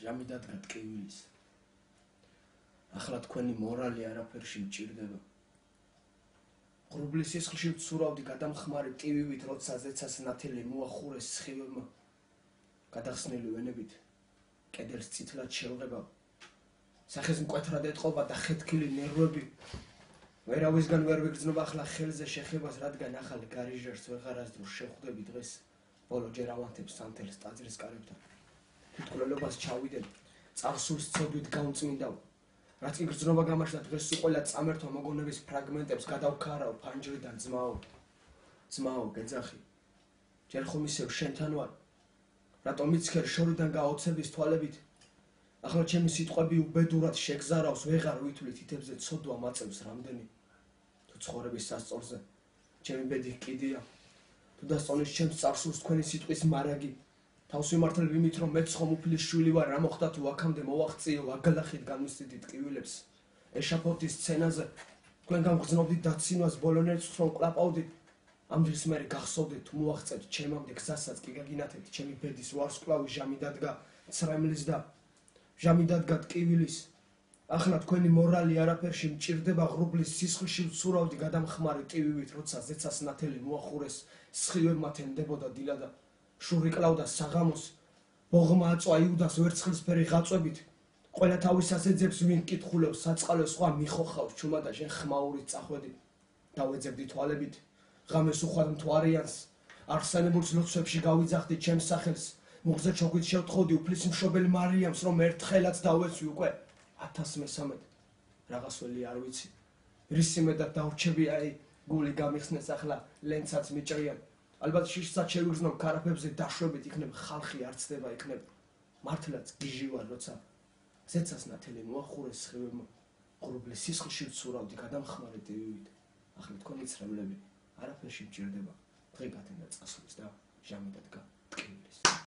ჟამი დადგა ტკივილის. ახლა თქვენი მორალი არაფერში მჭირდება. ღრუბლის სისხლში ვცურავდი გადამხმარი ტივივით, როცა ზეცას ნათელი მოახურეს სხივებმა. გადახსნილი ვენებით კედელს წითლად შევღებავ. სახეს მკვეთრად ეტყობა და ხეთქილი ნერვები. ვერავისგან ვერ ვიგრძნობა ახლა ხელზე შეხებას, რადგან ახალ გარიჟერს ვეღარასდროს შევხვდები დღეს. ბოლო ჯერ ავანთებს სანთელს ტაძრის კარებთან. თვითმკვლელობას ჩავიდებ, წარსულს ცოდვით გავწმინდავ. რაც კი გრძნობა გამაშლა დღეს უყოლა წამერთვა მოგონების ფრაგმენტებს გადავქარავ ფანჯრიდან ძმაო გეძახი. ჯერ ხომ ისევ შენთან ვარ. რატომ იცქერ შორიდან გაოცების თვალებით? ახლა ჩემი სიტყვები უბედურად შეგზარავს, ვეღარ ვითვლით თითებზე ცოდვა მაწევს რამდენი. თუ ცხოვრების სასწორზე ჩემი ბედი კიდია. თუ დასწონეს ჩემს წარსულს თქვენი სიტყვის მარაგი. თავს ვიმართლებ იმით, რომ მეც ხომ უფლის შვილი ვარ, რა მოხდა თუ აქამდე მოვაღწიო აგალახით განვისდით ტკივილებს. ეშაფოთის სცენაზე თქვენგან გრძნობდით დაცინვას, ბოლონელს რომ კლაპავდით. ამ დღის მერე გახსოვდეთ თუ მოაღწევთ ჩემამდე გზასაც კი გაგინათეთ. ჩემი ბედის ვარსკვლავი ჟამი დადგა ცრემლის და ჟამი დადგა ტკივილის. ახლა თქვენი მორალი არაფერში მჭირდება. ღრუბლის სისხლში ვცურავდი გადამხმარი ტივივით, როცა ზეცას ნათელი მოახურეს სხივებმა თენდებოდა დილა და შური კლავდა საღამოს. ბოღმა აწვა იუდას ვერცხლისფერი ღაწვებით. ყველა თავისას ეძებს ვინ კითხულობს, საწყალო სხვა მიხოხავს ჩუმა და შენ ხმაურით წახვედი. დავეძებდი თვალებით ღამეს უხვად მთვარიანს. არსენებულს ლოცვებში გავიძახდი ჩემს სახელს. მუხზე ჩოქვით შევთხოვდი უფლის მშობელ მარიამს, რომ ერთხელაც დავეცვი უკვე 1000-მესამედ. რაღაცველი არ ვიცი. რისიმედად დავრჩები, აი გული გამიხსნეს ახლა ლენცაც მიჭრიან. ალბათ შიშსაც შევიგრძნობ ქარაფებზე დაშვებით, იქნებ ხალხი არ ცდება, იქნებ მართლაც გიჟი ვარ, როცა ზეცას ნათელი მოახურეს სხივებმა. ღრუბლის სისხლში ვცურავდი გადამხმარი ტივივით. ახლა თქვენი ცრემლები არაფერში მჭირდება. დღე გათენდა წასვლის და ჟამი დადგა ტკივილის.